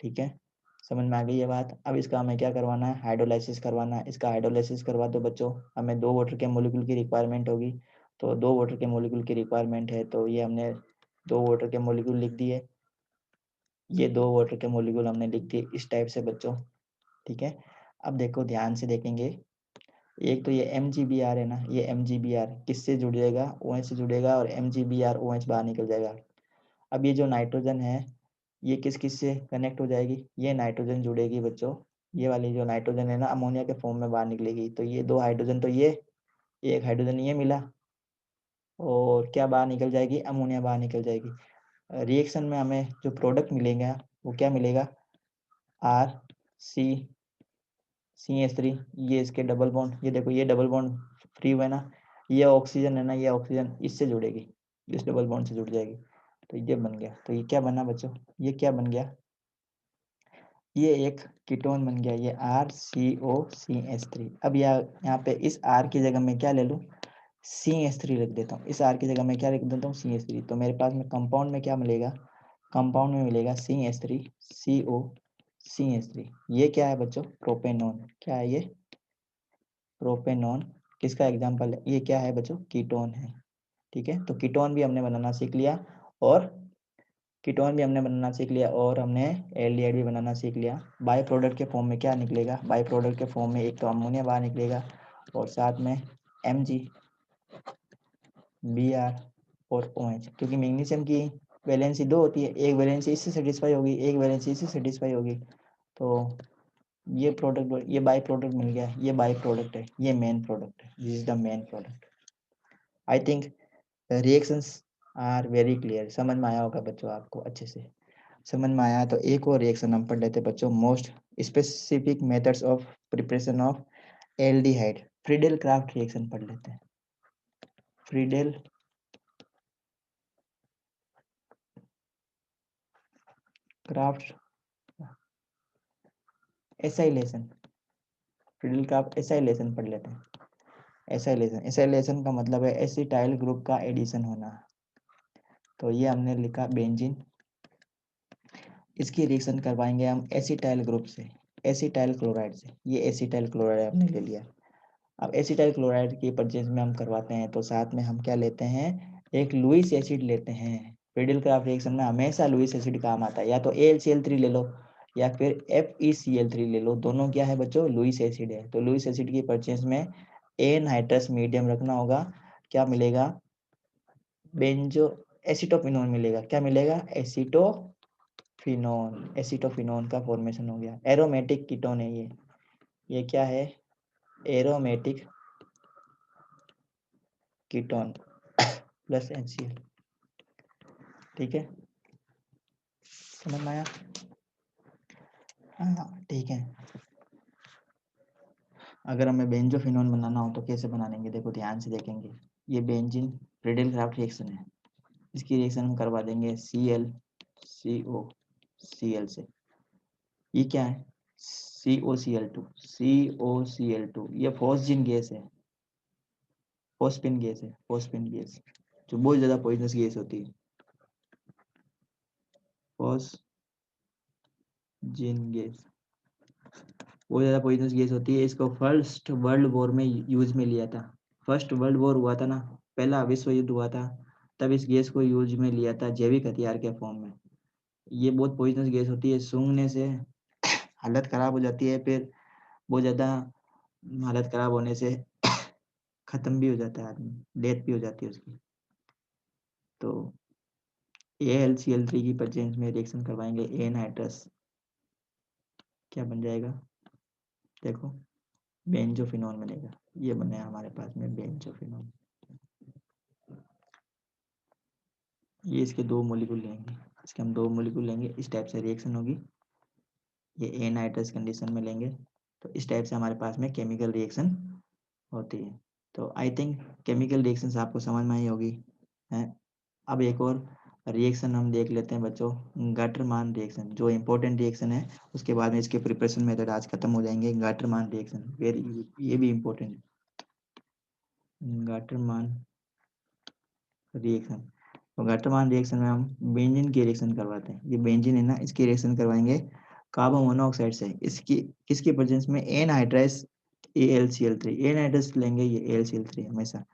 ठीक है? समझ में आ गई ये बात? अब इसका हमें क्या करवाना है? हाइड्रोलाइसिस करवाना है। इसका हाइड्रोलाइसिस करवा दो बच्चों, हमें 2 वाटर के मॉलिक्यूल की रिक्वायरमेंट होगी। तो 2 वाटर के मॉलिक्यूल की रिक्वायरमेंट है, तो ये हमने 2 वाटर के मॉलिक्यूल लिख दिए। ये 2 वाटर के मॉलिक्यूल हमने लिख दिए इस टाइप से बच्चों, ठीक है? अब देखो ध्यान से देखेंगे, एक तो ये MgBr है ना, ये MgBr किससे जुड़ जाएगा? OH से जुड़ेगा और MgBr OH बाहर निकल जाएगा। अब ये जो नाइट्रोजन है, ये किस किस से कनेक्ट हो जाएगी? ये नाइट्रोजन जुड़ेगी बच्चों, ये वाली जो नाइट्रोजन है ना अमोनिया के फॉर्म में बाहर निकलेगी। तो ये 2 हाइड्रोजन, तो ये एक हाइड्रोजन ये मिला और क्या बाहर निकल जाएगी? अमोनिया बाहर निकल जाएगी। रिएक्शन में हमें जो प्रोडक्ट मिलेगा वो क्या मिलेगा? RCCH3, ये इसके डबल बॉन्ड, ये देखो ये डबल बॉन्ड फ्री हुआ है ना, ये ऑक्सीजन है ना, ये ऑक्सीजन इससे जुड़ेगी, इस डबल बॉन्ड से जुड़ जाएगी। तो ये बन गया। तो ये क्या बना बच्चों? ये क्या बन गया? ये एक कीटोन बन गया, ये RCOCH3। अब यहाँ पे इस R की जगह मैं क्या ले लूँ? CH3 रख देता हूँ। इस R की जगह मैं क्या रख देता हूँ? CH3। तो मेरे पास में कंपाउंड में क्या मिलेगा? कंपाउंड में मिलेगा CH3 COCH3। ये क्या है बच्चों? प्रोपेनॉन। क्या है ये? प्रोपेनॉन। किसका एग्जाम्पल है? ये क्या है बच्चों? कीटोन है, ठीक है? तो कीटोन भी हमने बनाना सीख लिया और कीटोन भी हमने बनाना सीख लिया और हमने एल्डिहाइड भी बनाना सीख लिया। बाय प्रोडक्ट के फॉर्म में क्या निकलेगा? बाय प्रोडक्ट के फॉर्म में एक तो अमोनिया बाहर निकलेगा और साथ में MgBr और OH, क्योंकि मैग्नीशियम की वैलेंसी 2 होती है, एक वैलेंसी इससे सेटिस्फाई होगी, एक वैलेंसी इससे सेटिस्फाई होगी। तो ये प्रोडक्ट, ये बाय प्रोडक्ट मिल गया, ये बाय प्रोडक्ट है, ये मेन प्रोडक्ट है, this is the main product. I think reactions are very clear. समझ में आया होगा बच्चों आपको अच्छे से? समझ में आया? तो एक और रिएक्शन हम पढ़ लेते हैं बच्चों, most specific methods of preparation of aldehyde. Friedel craft reaction पढ़ लेते हैं। Friedel Crafts acylation, Friedel Crafts acylation पढ़ लेते हैं। एसाइलेशन, एसाइलेशन का मतलब है एसिटाइल ग्रुप का एडिशन होना। तो ये हमने लिखा बेंजीन, इसकी रिएक्शन करवाएंगे हम एसिटाइल ग्रुप से, एसिटाइल क्लोराइड से। ये एसिटाइल क्लोराइड हमने ले लिया। अब एसिटाइल क्लोराइड की परचेज में हम करवाते हैं तो साथ में हम क्या लेते हैं, एक लुईस एसिड लेते हैं। फ्रीडल क्राफ्ट रिएक्शन में हमेशा लुईस एसिड काम आता है, या तो AlCl3 ले लो या फिर FeCl3 ले लो, दोनों क्या है बच्चों, लुईस एसिड है। तो लुईस एसिड की परचेज में एनहाइड्रस मीडियम रखना होगा। क्या मिलेगा, बेंजो एसिटोफिनोन मिलेगा। क्या मिलेगा, एसिटोफिनोन। एसिटोफिनोन का फॉर्मेशन हो गया। एरोमेटिक कीटोन है ये क्या है, एरोमेटिक कीटोन प्लस NCl। ठीक है, समझ में आया? हाँ ठीक है। अगर हमें बेंजोफिनोन बनाना हो तो कैसे बना लेंगे, देखो ध्यान से देखेंगे। ये बेंजीन फ्रीडल क्राफ्ट रिएक्शन है, इसकी रिएक्शन हम करवा देंगे ClCOCl से। ये क्या है, COCl2। ये फॉस्जिन गैस है, फॉस्फिन गैस है, फॉस्फिन गैस जो बहुत ज्यादा पॉइजनस गैस होती है, फॉस्जिन गैस बहुत ज़्यादा पॉइजनस गैस होती है। इसको फर्स्ट वर्ल्ड वॉर में यूज में लिया था। फर्स्ट वर्ल्ड वॉर हुआ था ना, पहला विश्व युद्ध हुआ था, तब इस गैस को यूज में लिया था जैविक हथियार के फॉर्म में। ये बहुत पॉइजनस गैस होती है, सूंघने से हालत खराब हो जाती है, फिर बहुत ज़्यादा हालत खराब होने से खत्म भी हो जाता है आदमी, डेथ भी हो जाती है उसकी। तो AlCl3 की प्रेजेंस में रिएक्शन करवाएंगे एनहाइड्रस, क्या बन जाएगा, देखो बेंजोफिनोन बनेगा। ये बने हमारे पास में बेंजोफिनोन। ये इसके दो मोलिक्यूल लेंगे, इसके हम दो मोलिक्यूल लेंगे, इस टाइप से रिएक्शन होगी। ये एनहाइड्रस कंडीशन में लेंगे तो इस टाइप से हमारे पास में केमिकल रिएक्शन होती है। तो आई थिंक केमिकल रिएक्शन आपको समझ में आई होगी है। अब एक और रिएक्शन हम देख लेते हैं बच्चों, गाटरमान रिएक्शन, जो इम्पोर्टेंट रिएक्शन है। उसके बाद में इसके प्रिपरेशन मेथड आज खत्म हो जाएंगे। गाटरमान रिएक्शन वेरी, ये भी इम्पोर्टेंट है। गाटरमान रिएक्शन, तो गाटरमान रिएक्शन में हम बेंजीन की रिएक्शन करवाते हैं। ये बेंजीन है ना, इसकी रिएक्शन करवाएंगे कार्बन मोनोऑक्साइड से। इसकी किसकी प्रेजेंस में, एनहाइड्रस AlCl3। एनहाइड्रस लेंगे, ये AlCl3 हमेशा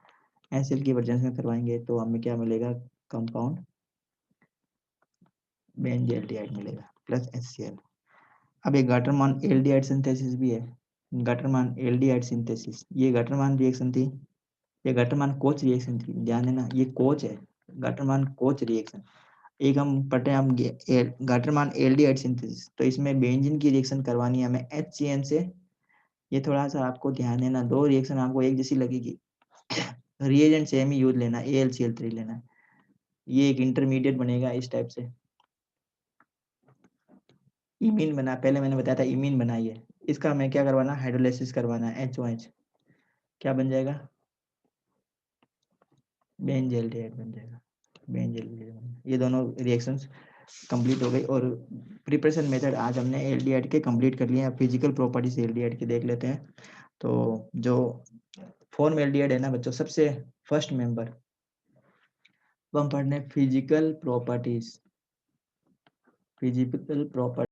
NaCl की प्रेजेंस में करवाएंगे तो हमें क्या मिलेगा, कंपाउंड बेंजल्डिहाइड मिलेगा प्लस HCl। अब एक गाटरमान एल्डिहाइड सिंथेसिस भी है, गाटरमान एल्डिहाइड सिंथेसिस। ये गाटरमान रिएक्शन थी, ये गाटरमान कोच रिएक्शन थी, ध्यान देना ये कोच है, गाटरमान कोच रिएक्शन। एक हम पढ़े हम गाटरमान एल्डिहाइड सिंथेसिस, तो इसमें बेंजीन की रिएक्शन करवानी है हमें HCN से। ये थोड़ा सा आपको ध्यान देना, दो रिएक्शन आपको एक जैसी लगेगी, रिएजेंट सेम ही यूज लेना, AlCl3 लेना है। ये एक इंटरमीडिएट बनेगा इस टाइप से, इमीन बना, पहले मैंने बताया था इमीन बनाइए। इसका हमें क्या करवाना, हाइड्रोलाइसिस करवाना है, HOH। क्या बन जाएगा, बेंजल्डिहाइड बन जाएगा, बेंजल्डिहाइड। ये दोनों रिएक्शंस कंप्लीट हो गई। और प्रिपरेशन मेथड आज हमने एल्डिहाइड के कंप्लीट कर लिए हैं। फिजिकल प्रॉपर्टीज एल्डिहाइड की देख लेते हैं। तो जो फॉर्म एल्डिहाइड है ना बच्चों, सबसे फर्स्ट मेंबर हम पढ़ने फिजिकल प्रॉपर्टीज, फिजिकल प्रॉपर्टी